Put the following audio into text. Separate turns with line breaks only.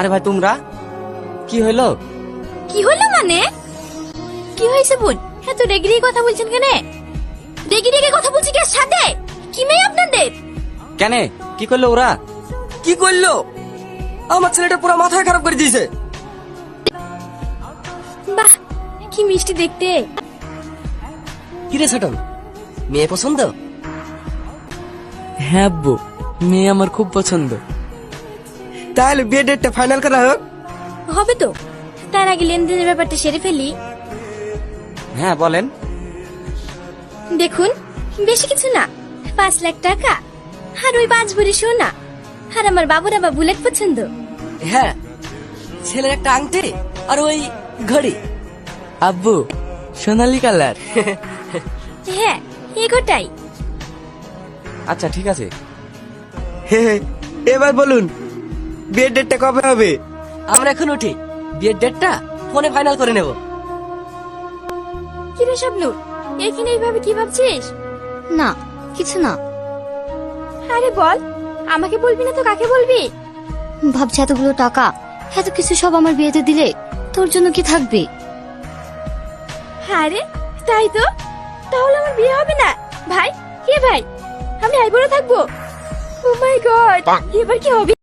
আরে ভাই তোমরা কি হইলো?
কি হলো মানে? কি হয়েছে বোন? এত রেগে রেগে কথা বলছেন কেন? রেগে রেগে কথা বলছি কি সাথে? কি মেয়ে আপনাদের?
কেন কি করলো ওরা?
কি করলো? আমার ছেলেটা পুরো মাথা খারাপ করে দিয়েছে।
বাহ, কি মিষ্টি দেখতে।
কিরে ছোটন, মেয়ে পছন্দ?
হ্যাঁ আব্বু, মেয়ে আমার খুব পছন্দ।
তাহলে বিয়ে ডেটটা ফাইনাল করা হোক।
হবে তো, তার আগে লেনদেনের ব্যাপারটা সেরে ফেলি।
হ্যাঁ বলেন।
দেখুন, বেশি কিছু না, 5 লাখ টাকা আর ওই 5 ভরি সোনা, আর আমার বাবুর আবার বুলেট পছন্দ।
হ্যাঁ, ছেলের একটা আংটি আর ওই ঘড়ি।
আব্বু, সোনালী কালার।
হ্যাঁ, এগোটাই।
আচ্ছা ঠিক আছে।
এবার বলুন বিয়ের ডেটটা কবে হবে? আমরা এখন উঠি, বিয়ের ডেটটা ফোনে ফাইনাল করে নেব।
কি রে শাবনূর, এখানে এইভাবে কি ভাবছিস?
না, কিছু না।
আরে বল, আমাকে বলবি না তো কাকে বলবি?
ভাবছি এতগুলো টাকা, এত কিছু সব আমার বিয়েতে দিলে তোর জন্য কি থাকবে?
আরে তাই তো, তাহলে আমার বিয়ে হবে না? ভাই, কে ভাই, আমি আইবুড়ো থাকবো? ও মাই গড, এবার কি হবে?